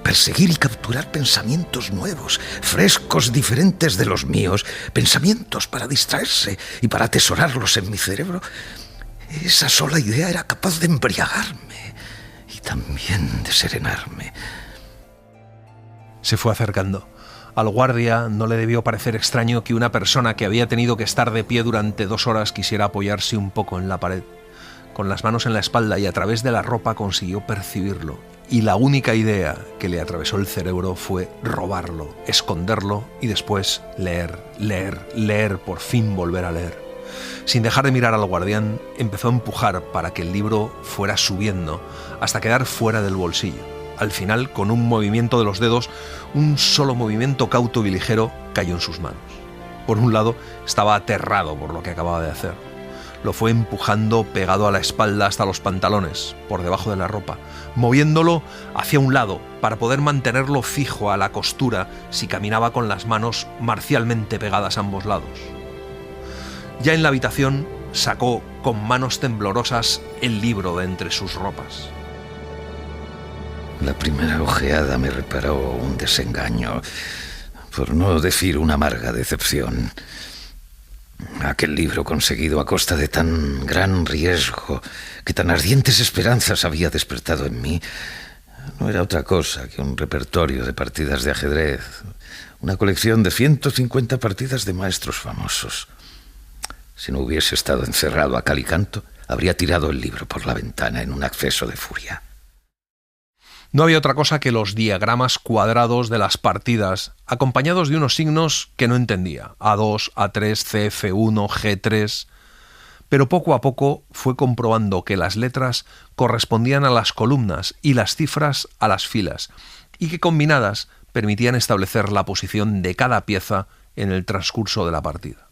perseguir y capturar pensamientos nuevos, frescos, diferentes de los míos, pensamientos para distraerse y para atesorarlos en mi cerebro. Esa sola idea era capaz de embriagarme y también de serenarme. Se fue acercando. Al guardia no le debió parecer extraño que una persona que había tenido que estar de pie durante 2 horas quisiera apoyarse un poco en la pared. Con las manos en la espalda y a través de la ropa consiguió percibirlo, y la única idea que le atravesó el cerebro fue robarlo, esconderlo y después leer, por fin volver a leer. Sin dejar de mirar al guardián, empezó a empujar para que el libro fuera subiendo hasta quedar fuera del bolsillo. Al final, con un movimiento de los dedos, un solo movimiento cauto y ligero, cayó en sus manos. Por un lado, estaba aterrado por lo que acababa de hacer. Lo fue empujando pegado a la espalda hasta los pantalones, por debajo de la ropa, moviéndolo hacia un lado para poder mantenerlo fijo a la costura si caminaba con las manos marcialmente pegadas a ambos lados. Ya en la habitación, sacó con manos temblorosas el libro de entre sus ropas. La primera ojeada me reparó un desengaño, por no decir una amarga decepción. Aquel libro conseguido a costa de tan gran riesgo, que tan ardientes esperanzas había despertado en mí, no era otra cosa que un repertorio de partidas de ajedrez, una colección de 150 partidas de maestros famosos. Si no hubiese estado encerrado a cal y canto, habría tirado el libro por la ventana en un acceso de furia. No había otra cosa que los diagramas cuadrados de las partidas, acompañados de unos signos que no entendía: A2, A3, CF1, G3. Pero poco a poco fue comprobando que las letras correspondían a las columnas y las cifras a las filas, y que combinadas permitían establecer la posición de cada pieza en el transcurso de la partida.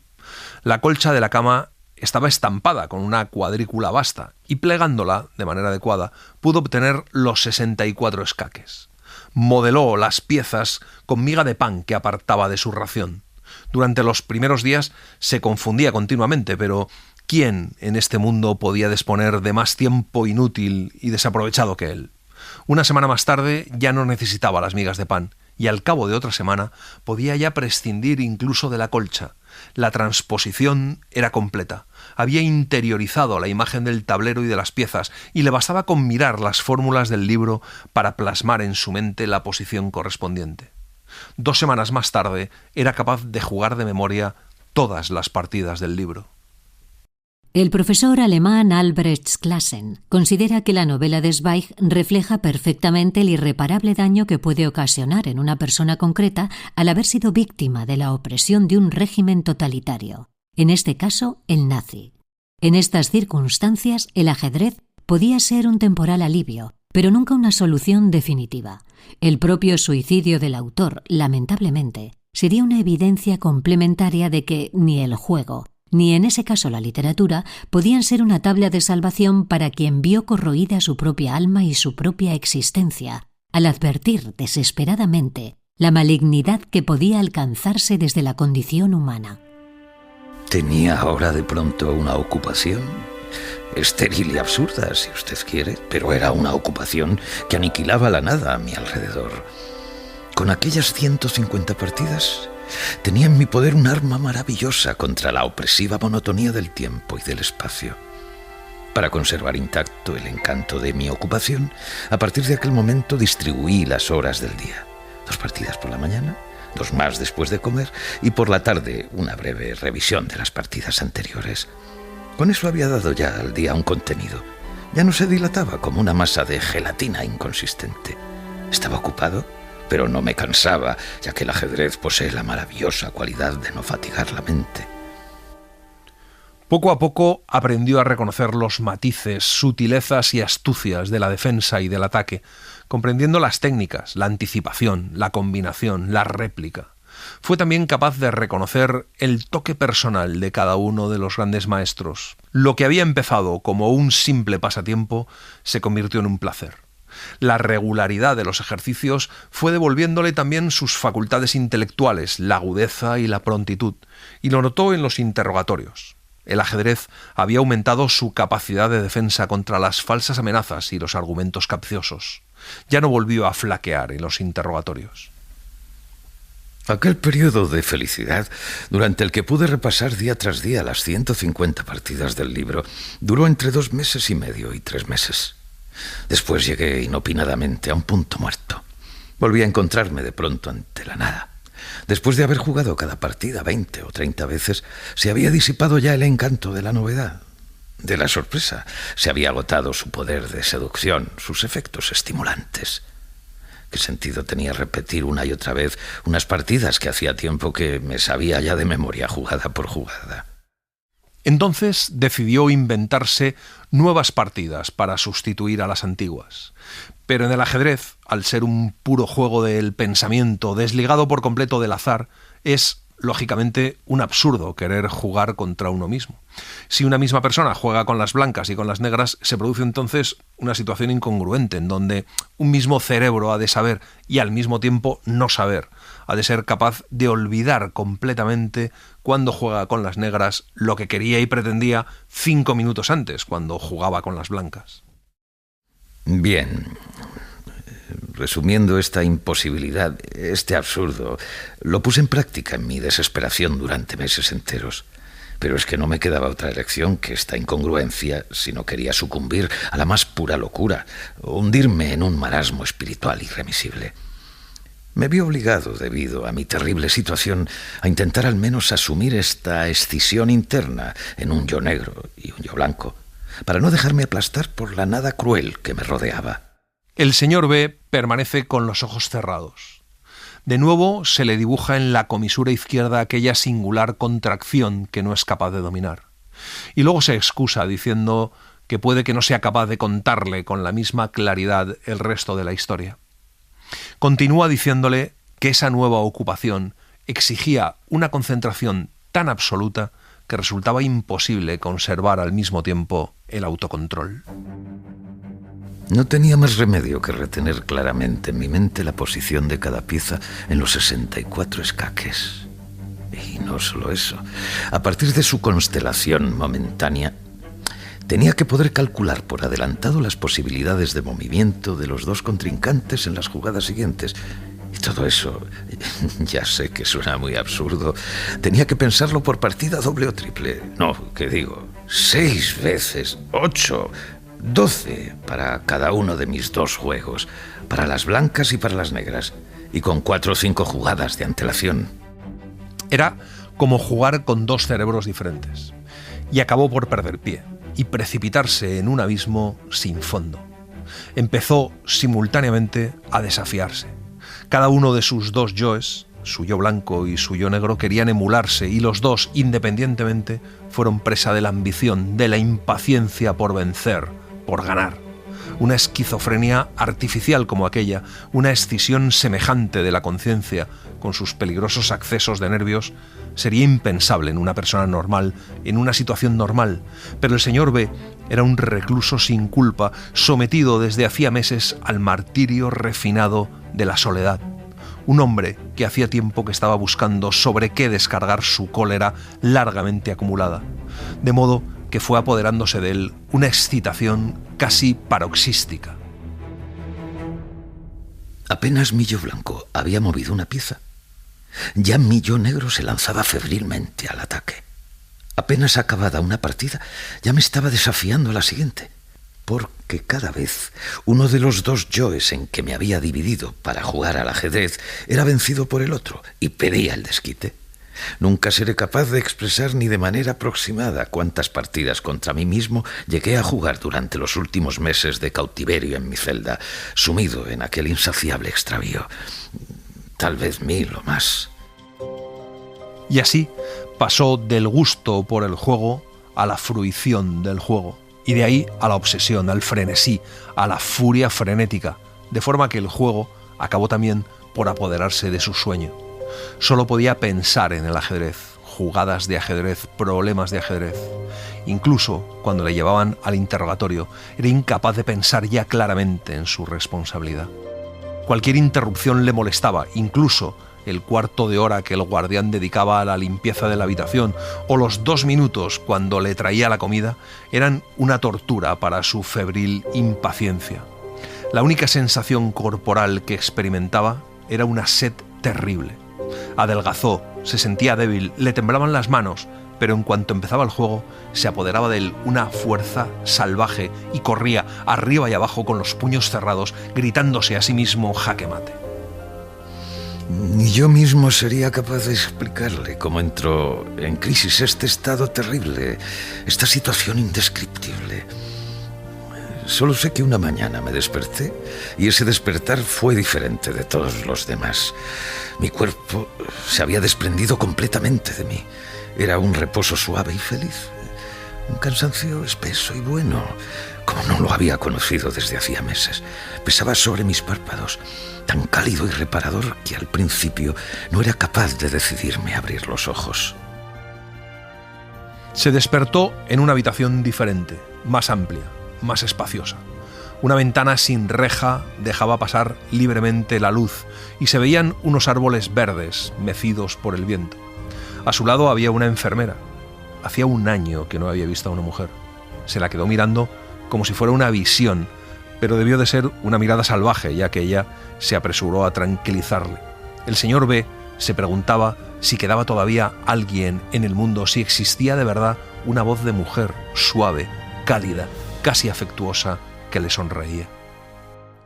La colcha de la cama estaba estampada con una cuadrícula vasta y plegándola de manera adecuada pudo obtener los 64 escaques. Modeló las piezas con miga de pan que apartaba de su ración. Durante los primeros días se confundía continuamente, pero ¿quién en este mundo podía disponer de más tiempo inútil y desaprovechado que él? Una semana más tarde ya no necesitaba las migas de pan, y al cabo de otra semana podía ya prescindir incluso de la colcha. La transposición era completa. Había interiorizado la imagen del tablero y de las piezas, y le bastaba con mirar las fórmulas del libro para plasmar en su mente la posición correspondiente. 2 semanas más tarde era capaz de jugar de memoria todas las partidas del libro. El profesor alemán Albrecht Classen considera que la novela de Zweig refleja perfectamente el irreparable daño que puede ocasionar en una persona concreta al haber sido víctima de la opresión de un régimen totalitario, en este caso el nazi. En estas circunstancias, el ajedrez podía ser un temporal alivio, pero nunca una solución definitiva. El propio suicidio del autor, lamentablemente, sería una evidencia complementaria de que ni el juego, ni en ese caso la literatura, podían ser una tabla de salvación para quien vio corroída su propia alma y su propia existencia, al advertir desesperadamente la malignidad que podía alcanzarse desde la condición humana. Tenía ahora de pronto una ocupación, estéril y absurda, si usted quiere, pero era una ocupación que aniquilaba la nada a mi alrededor. Con aquellas 150 partidas, tenía en mi poder un arma maravillosa contra la opresiva monotonía del tiempo y del espacio. Para conservar intacto el encanto de mi ocupación, a partir de aquel momento distribuí las horas del día. 2 partidas por la mañana, 2 más después de comer y por la tarde una breve revisión de las partidas anteriores. Con eso había dado ya al día un contenido. Ya no se dilataba como una masa de gelatina inconsistente. Estaba ocupado, pero no me cansaba, ya que el ajedrez posee la maravillosa cualidad de no fatigar la mente. Poco a poco aprendió a reconocer los matices, sutilezas y astucias de la defensa y del ataque, comprendiendo las técnicas, la anticipación, la combinación, la réplica. Fue también capaz de reconocer el toque personal de cada uno de los grandes maestros. Lo que había empezado como un simple pasatiempo se convirtió en un placer. La regularidad de los ejercicios fue devolviéndole también sus facultades intelectuales, la agudeza y la prontitud, y lo notó en los interrogatorios. El ajedrez había aumentado su capacidad de defensa contra las falsas amenazas y los argumentos capciosos. Ya no volvió a flaquear en los interrogatorios. Aquel periodo de felicidad, durante el que pude repasar día tras día las 150 partidas del libro, duró entre 2 meses y medio y 3 meses. Después llegué inopinadamente a un punto muerto. Volví a encontrarme de pronto ante la nada. Después de haber jugado cada partida 20 o 30 veces, se había disipado ya el encanto de la novedad, de la sorpresa. Se había agotado su poder de seducción, sus efectos estimulantes. ¿Qué sentido tenía repetir una y otra vez unas partidas que hacía tiempo que me sabía ya de memoria, jugada por jugada? Entonces decidió inventarse nuevas partidas para sustituir a las antiguas. Pero en el ajedrez, al ser un puro juego del pensamiento, desligado por completo del azar, es, lógicamente, un absurdo querer jugar contra uno mismo. Si una misma persona juega con las blancas y con las negras, se produce entonces una situación incongruente, en donde un mismo cerebro ha de saber y al mismo tiempo no saber. Ha de ser capaz de olvidar completamente cuando juega con las negras lo que quería y pretendía 5 minutos antes, cuando jugaba con las blancas. Bien, resumiendo esta imposibilidad, este absurdo, lo puse en práctica en mi desesperación durante meses enteros. Pero es que no me quedaba otra elección que esta incongruencia si no quería sucumbir a la más pura locura o hundirme en un marasmo espiritual irremisible. Me vi obligado, debido a mi terrible situación, a intentar al menos asumir esta escisión interna en un yo negro y un yo blanco, para no dejarme aplastar por la nada cruel que me rodeaba. El señor B permanece con los ojos cerrados. De nuevo se le dibuja en la comisura izquierda aquella singular contracción que no es capaz de dominar. Y luego se excusa diciendo que puede que no sea capaz de contarle con la misma claridad el resto de la historia. Continúa diciéndole que esa nueva ocupación exigía una concentración tan absoluta que resultaba imposible conservar al mismo tiempo el autocontrol. No tenía más remedio que retener claramente en mi mente la posición de cada pieza en los 64 escaques. Y no solo eso. A partir de su constelación momentánea, tenía que poder calcular por adelantado las posibilidades de movimiento de los 2 contrincantes en las jugadas siguientes. Y todo eso, ya sé que suena muy absurdo, tenía que pensarlo por partida doble o triple. No, ¿qué digo? 6 veces, 8... 12 para cada uno de mis 2 juegos, para las blancas y para las negras, y con 4 o 5 jugadas de antelación. Era como jugar con 2 cerebros diferentes, y acabó por perder pie y precipitarse en un abismo sin fondo. Empezó simultáneamente a desafiarse. Cada uno de sus 2 yoes, su yo blanco y su yo negro, querían emularse, y los 2, independientemente, fueron presa de la ambición, de la impaciencia por vencer, por ganar. Una esquizofrenia artificial como aquella, una escisión semejante de la conciencia, con sus peligrosos accesos de nervios, sería impensable en una persona normal, en una situación normal. Pero el señor B era un recluso sin culpa, sometido desde hacía meses al martirio refinado de la soledad. Un hombre que hacía tiempo que estaba buscando sobre qué descargar su cólera largamente acumulada. De modo que fue apoderándose de él una excitación casi paroxística. Apenas mi yo blanco había movido una pieza, ya mi yo negro se lanzaba febrilmente al ataque. Apenas acabada una partida, ya me estaba desafiando a la siguiente, porque cada vez uno de los dos yoes en que me había dividido para jugar al ajedrez era vencido por el otro y pedía el desquite. Nunca seré capaz de expresar ni de manera aproximada cuántas partidas contra mí mismo llegué a jugar durante los últimos meses de cautiverio en mi celda, sumido en aquel insaciable extravío. Tal vez 1000 o más. Y así pasó del gusto por el juego a la fruición del juego, y de ahí a la obsesión, al frenesí, a la furia frenética, de forma que el juego acabó también por apoderarse de su sueño. Solo podía pensar en el ajedrez, jugadas de ajedrez, problemas de ajedrez. Incluso cuando le llevaban al interrogatorio, era incapaz de pensar ya claramente en su responsabilidad. Cualquier interrupción le molestaba, incluso el cuarto de hora que el guardián dedicaba a la limpieza de la habitación o los 2 minutos cuando le traía la comida eran una tortura para su febril impaciencia. La única sensación corporal que experimentaba era una sed terrible. Adelgazó, se sentía débil, le temblaban las manos, pero en cuanto empezaba el juego se apoderaba de él una fuerza salvaje y corría arriba y abajo con los puños cerrados, gritándose a sí mismo jaque mate. Ni yo mismo sería capaz de explicarle cómo entró en crisis este estado terrible, esta situación indescriptible. Solo sé que una mañana me desperté y ese despertar fue diferente de todos los demás. Mi cuerpo se había desprendido completamente de mí. Era un reposo suave y feliz, un cansancio espeso y bueno, como no lo había conocido desde hacía meses. Pesaba sobre mis párpados, tan cálido y reparador que al principio no era capaz de decidirme a abrir los ojos. Se despertó en una habitación diferente, más amplia, más espaciosa. Una ventana sin reja dejaba pasar libremente la luz y se veían unos árboles verdes mecidos por el viento. A su lado había una enfermera. Hacía 1 año que no había visto a una mujer. Se la quedó mirando como si fuera una visión, pero debió de ser una mirada salvaje, ya que ella se apresuró a tranquilizarle. El señor B se preguntaba si quedaba todavía alguien en el mundo, si existía de verdad una voz de mujer, suave, cálida, casi afectuosa, que le sonreía.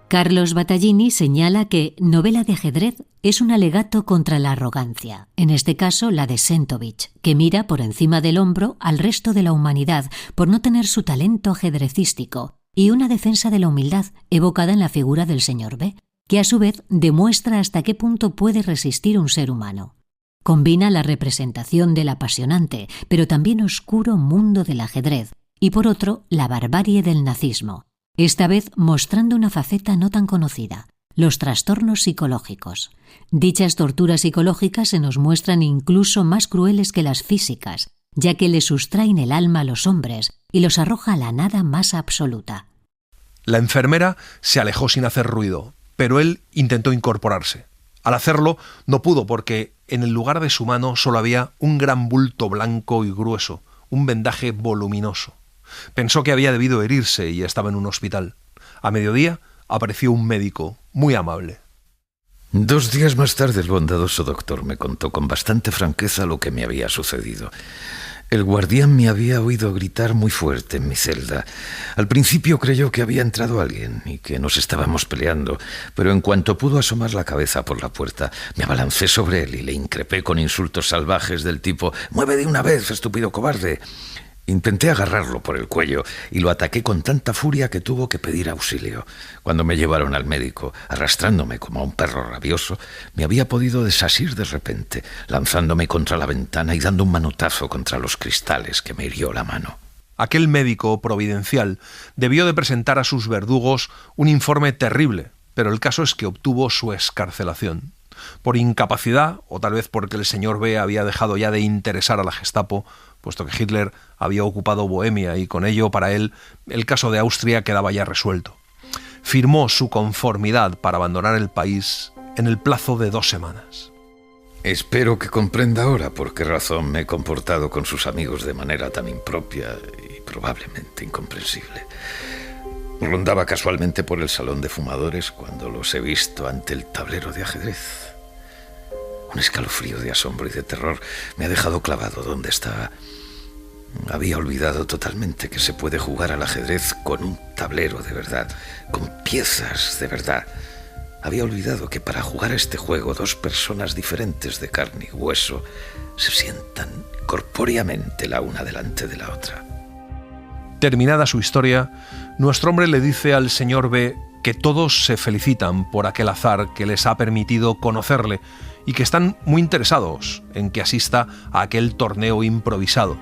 Carlos Battaglini señala que novela de ajedrez es un alegato contra la arrogancia, en este caso la de Sentovich, que mira por encima del hombro al resto de la humanidad por no tener su talento ajedrecístico, y una defensa de la humildad evocada en la figura del señor B, que a su vez demuestra hasta qué punto puede resistir un ser humano. Combina la representación del apasionante, pero también oscuro mundo del ajedrez, y por otro, la barbarie del nazismo, esta vez mostrando una faceta no tan conocida, los trastornos psicológicos. Dichas torturas psicológicas se nos muestran incluso más crueles que las físicas, ya que le sustraen el alma a los hombres y los arroja a la nada más absoluta. La enfermera se alejó sin hacer ruido, pero él intentó incorporarse. Al hacerlo, no pudo porque en el lugar de su mano solo había un gran bulto blanco y grueso, un vendaje voluminoso. Pensó que había debido herirse y estaba en un hospital. A mediodía apareció un médico muy amable. 2 días más tarde el bondadoso doctor me contó con bastante franqueza lo que me había sucedido. El guardián me había oído gritar muy fuerte en mi celda. Al principio creyó que había entrado alguien y que nos estábamos peleando, pero en cuanto pudo asomar la cabeza por la puerta, me abalancé sobre él y le increpé con insultos salvajes del tipo «¡Mueve de una vez, estúpido cobarde!». Intenté agarrarlo por el cuello y lo ataqué con tanta furia que tuvo que pedir auxilio. Cuando me llevaron al médico, arrastrándome como a un perro rabioso, me había podido desasir de repente, lanzándome contra la ventana y dando un manotazo contra los cristales que me hirió la mano. Aquel médico providencial debió de presentar a sus verdugos un informe terrible, pero el caso es que obtuvo su excarcelación. Por incapacidad, o tal vez porque el señor B había dejado ya de interesar a la Gestapo, puesto que Hitler había ocupado Bohemia y con ello, para él, el caso de Austria quedaba ya resuelto. Firmó su conformidad para abandonar el país en el plazo de 2 semanas. Espero que comprenda ahora por qué razón me he comportado con sus amigos de manera tan impropia y probablemente incomprensible. Rondaba casualmente por el salón de fumadores cuando los he visto ante el tablero de ajedrez. Un escalofrío de asombro y de terror me ha dejado clavado donde estaba. Había olvidado totalmente que se puede jugar al ajedrez con un tablero de verdad, con piezas de verdad. Había olvidado que para jugar a este juego 2 personas diferentes de carne y hueso se sientan corpóreamente la una delante de la otra. Terminada su historia, nuestro hombre le dice al señor B que todos se felicitan por aquel azar que les ha permitido conocerle y que están muy interesados en que asista a aquel torneo improvisado.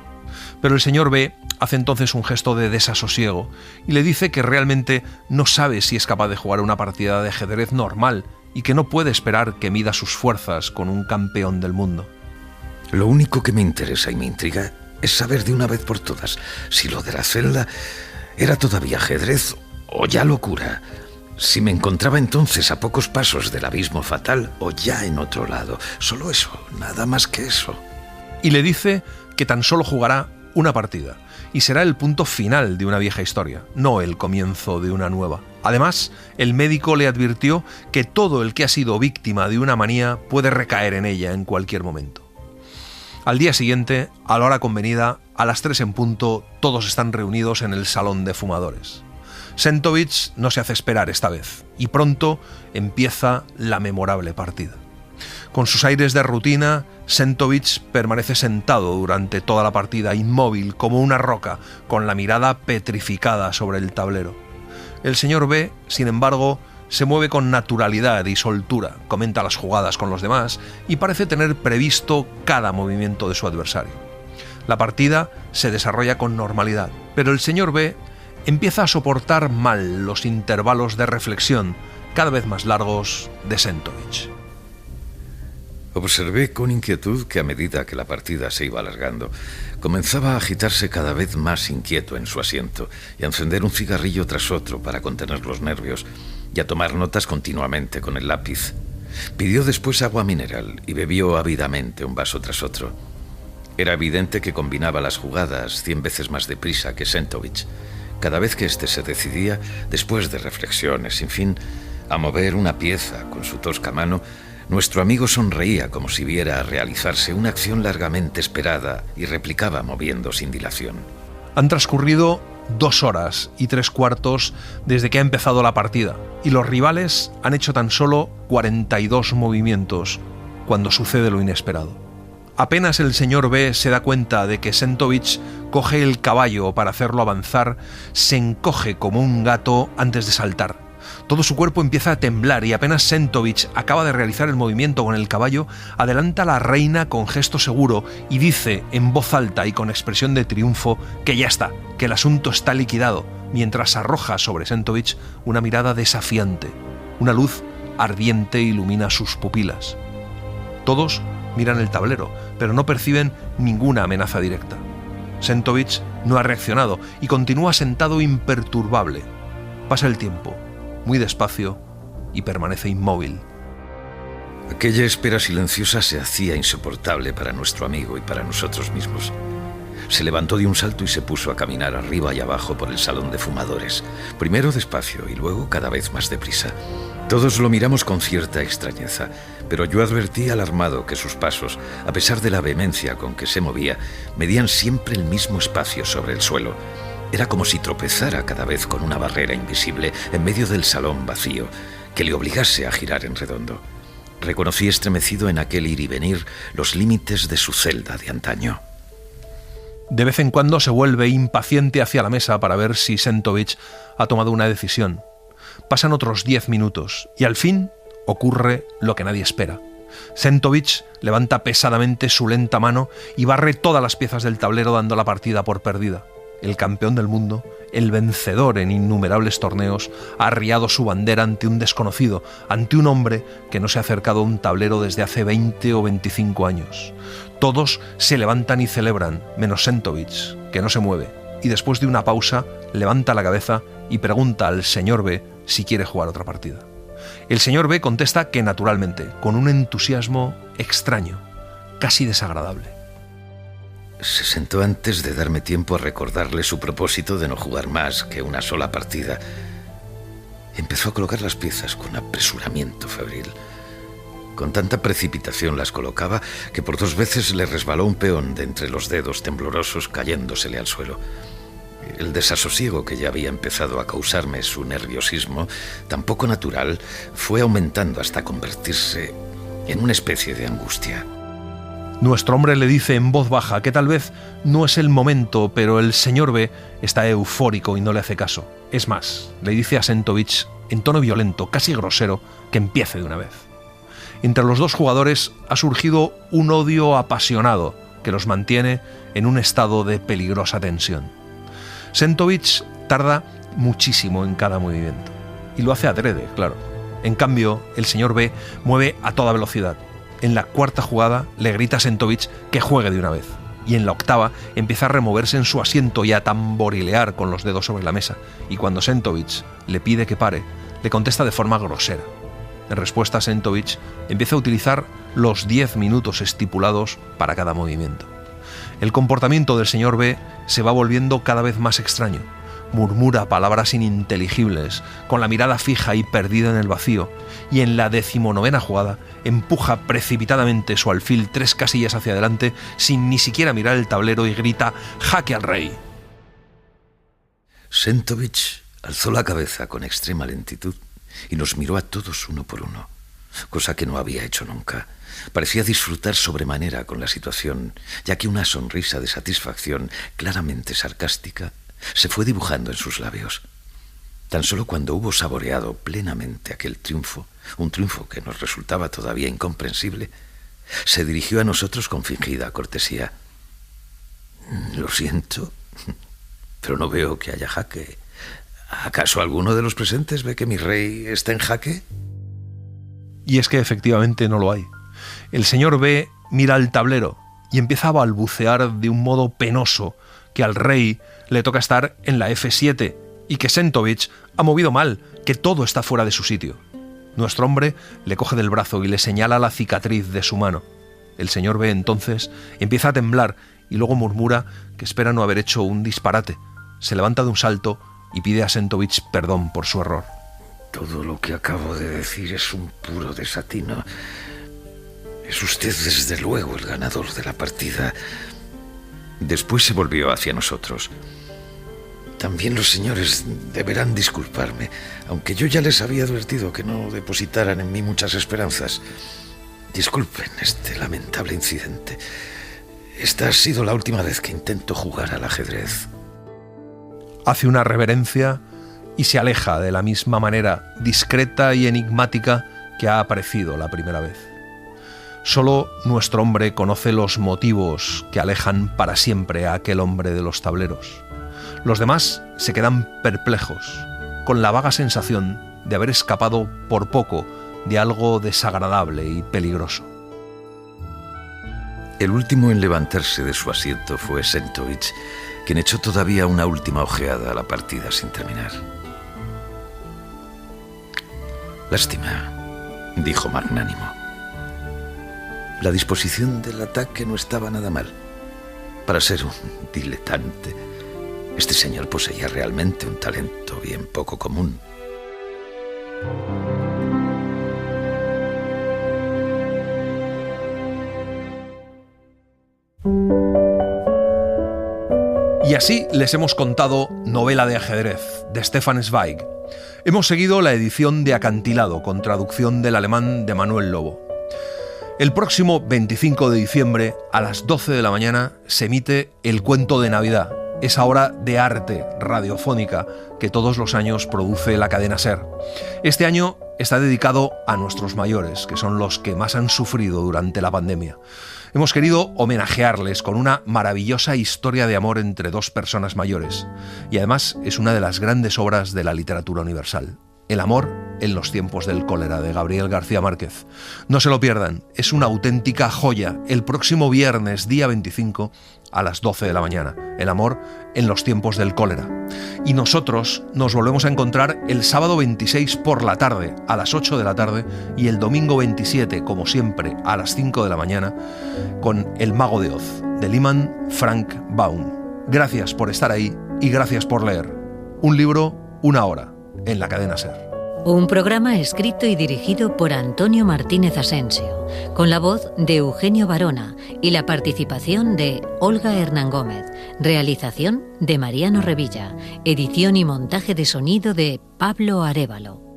Pero el señor B hace entonces un gesto de desasosiego y le dice que realmente no sabe si es capaz de jugar una partida de ajedrez normal y que no puede esperar que mida sus fuerzas con un campeón del mundo. Lo único que me interesa y me intriga es saber de una vez por todas si lo de la celda era todavía ajedrez o ya locura. Si me encontraba entonces a pocos pasos del abismo fatal o ya en otro lado. Solo eso, nada más que eso. Y le dice que tan solo jugará una partida y será el punto final de una vieja historia, no el comienzo de una nueva. Además, el médico le advirtió que todo el que ha sido víctima de una manía puede recaer en ella en cualquier momento. Al día siguiente, a la hora convenida, a las 3 en punto, todos están reunidos en el salón de fumadores. Sentovich no se hace esperar esta vez y pronto empieza la memorable partida. Con sus aires de rutina, Sentovich permanece sentado durante toda la partida, inmóvil como una roca, con la mirada petrificada sobre el tablero. El señor B, sin embargo, se mueve con naturalidad y soltura, comenta las jugadas con los demás y parece tener previsto cada movimiento de su adversario. La partida se desarrolla con normalidad, pero el señor B empieza a soportar mal los intervalos de reflexión cada vez más largos de Sentovich. Observé con inquietud que a medida que la partida se iba alargando, comenzaba a agitarse cada vez más inquieto en su asiento y a encender un cigarrillo tras otro para contener los nervios y a tomar notas continuamente con el lápiz. Pidió después agua mineral y bebió ávidamente un vaso tras otro. Era evidente que combinaba las jugadas 100 veces más deprisa que Sentovich. Cada vez que éste se decidía, después de reflexiones sin fin, a mover una pieza con su tosca mano, nuestro amigo sonreía como si viera realizarse una acción largamente esperada y replicaba moviendo sin dilación. Han transcurrido 2 horas y 3/4 desde que ha empezado la partida y los rivales han hecho tan solo 42 movimientos cuando sucede lo inesperado. Apenas el señor B se da cuenta de que Sentovich coge el caballo para hacerlo avanzar, se encoge como un gato antes de saltar. Todo su cuerpo empieza a temblar y apenas Sentovich acaba de realizar el movimiento con el caballo, adelanta a la reina con gesto seguro y dice en voz alta y con expresión de triunfo que ya está, que el asunto está liquidado, mientras arroja sobre Sentovich una mirada desafiante. Una luz ardiente ilumina sus pupilas. Todos miran el tablero, pero no perciben ninguna amenaza directa. Sentovich no ha reaccionado y continúa sentado imperturbable. Pasa el tiempo, muy despacio, y permanece inmóvil. Aquella espera silenciosa se hacía insoportable para nuestro amigo y para nosotros mismos. Se levantó de un salto y se puso a caminar arriba y abajo por el salón de fumadores, primero despacio y luego cada vez más deprisa. Todos lo miramos con cierta extrañeza, pero yo advertí alarmado que sus pasos, a pesar de la vehemencia con que se movía, medían siempre el mismo espacio sobre el suelo. Era como si tropezara cada vez con una barrera invisible en medio del salón vacío, que le obligase a girar en redondo. Reconocí estremecido en aquel ir y venir los límites de su celda de antaño. De vez en cuando se vuelve impaciente hacia la mesa para ver si Sentovich ha tomado una decisión. Pasan otros 10 minutos y al fin ocurre lo que nadie espera. Sentovich levanta pesadamente su lenta mano y barre todas las piezas del tablero dando la partida por perdida. El campeón del mundo, el vencedor en innumerables torneos, ha arriado su bandera ante un desconocido, ante un hombre que no se ha acercado a un tablero desde hace 20 o 25 años. Todos se levantan y celebran, menos Sentovich, que no se mueve, y después de una pausa levanta la cabeza y pregunta al señor B si quiere jugar otra partida. El señor B contesta que naturalmente, con un entusiasmo extraño, casi desagradable. Se sentó antes de darme tiempo a recordarle su propósito de no jugar más que una sola partida. Empezó a colocar las piezas con apresuramiento febril. Con tanta precipitación las colocaba que por 2 veces le resbaló un peón de entre los dedos temblorosos, cayéndosele al suelo. El desasosiego que ya había empezado a causarme su nerviosismo, tan poco natural, fue aumentando hasta convertirse en una especie de angustia. Nuestro hombre le dice en voz baja que tal vez no es el momento, pero el señor B está eufórico y no le hace caso. Es más, le dice a Sentovich en tono violento, casi grosero, que empiece de una vez. Entre los dos jugadores ha surgido un odio apasionado que los mantiene en un estado de peligrosa tensión. Sentovich tarda muchísimo en cada movimiento, y lo hace adrede, claro. En cambio, el señor B mueve a toda velocidad. En la 4ª jugada le grita a Sentovich que juegue de una vez, y en la 8ª empieza a removerse en su asiento y a tamborilear con los dedos sobre la mesa, y cuando Sentovich le pide que pare, le contesta de forma grosera. En respuesta, Sentovich empieza a utilizar los 10 minutos estipulados para cada movimiento. El comportamiento del señor B se va volviendo cada vez más extraño. Murmura palabras ininteligibles, con la mirada fija y perdida en el vacío, y en la 19ª jugada empuja precipitadamente su alfil 3 casillas hacia adelante sin ni siquiera mirar el tablero y grita «¡Jaque al rey!». Sentovich alzó la cabeza con extrema lentitud y nos miró a todos uno por uno, cosa que no había hecho nunca. Parecía disfrutar sobremanera con la situación, ya que una sonrisa de satisfacción claramente sarcástica se fue dibujando en sus labios. Tan solo cuando hubo saboreado plenamente aquel triunfo, un triunfo que nos resultaba todavía incomprensible, se dirigió a nosotros con fingida cortesía. «Lo siento, pero no veo que haya jaque. ¿Acaso alguno de los presentes ve que mi rey está en jaque?». Y es que efectivamente no lo hay. El señor B mira el tablero y empieza a balbucear de un modo penoso que al rey le toca estar en la F7 y que Sentovich ha movido mal, que todo está fuera de su sitio. Nuestro hombre le coge del brazo y le señala la cicatriz de su mano. El señor B entonces empieza a temblar y luego murmura que espera no haber hecho un disparate. Se levanta de un salto y pide a Sentovich perdón por su error. «Todo lo que acabo de decir es un puro desatino. Es usted desde luego el ganador de la partida». Después se volvió hacia nosotros. «También los señores deberán disculparme, aunque yo ya les había advertido que no depositaran en mí muchas esperanzas. Disculpen este lamentable incidente. Esta ha sido la última vez que intento jugar al ajedrez». Hace una reverencia y se aleja de la misma manera discreta y enigmática que ha aparecido la primera vez. Solo nuestro hombre conoce los motivos que alejan para siempre a aquel hombre de los tableros. Los demás se quedan perplejos, con la vaga sensación de haber escapado por poco de algo desagradable y peligroso. El último en levantarse de su asiento fue Sentovich, quien echó todavía una última ojeada a la partida sin terminar. «Lástima», dijo magnánimo. La disposición del ataque no estaba nada mal. Para ser un diletante, este señor poseía realmente un talento bien poco común. Y así les hemos contado Novela de ajedrez, de Stefan Zweig. Hemos seguido la edición de Acantilado, con traducción del alemán de Manuel Lobo. El próximo 25 de diciembre, a las 12 de la mañana, se emite El Cuento de Navidad, esa obra de arte radiofónica que todos los años produce la cadena SER. Este año está dedicado a nuestros mayores, que son los que más han sufrido durante la pandemia. Hemos querido homenajearles con una maravillosa historia de amor entre dos personas mayores, y además es una de las grandes obras de la literatura universal. El amor en los tiempos del cólera, de Gabriel García Márquez. No se lo pierdan, es una auténtica joya. El próximo viernes, día 25, a las 12 de la mañana. El amor en los tiempos del cólera. Y nosotros nos volvemos a encontrar el sábado 26 por la tarde, a las 8 de la tarde, y el domingo 27, como siempre, a las 5 de la mañana, con El Mago de Oz, de Lyman Frank Baum. Gracias por estar ahí y gracias por leer. Un libro, una hora, en la cadena SER. Un programa escrito y dirigido por Antonio Martínez Asensio, con la voz de Eugenio Barona y la participación de Olga Hernán Gómez, realización de Mariano Revilla, edición y montaje de sonido de Pablo Arévalo.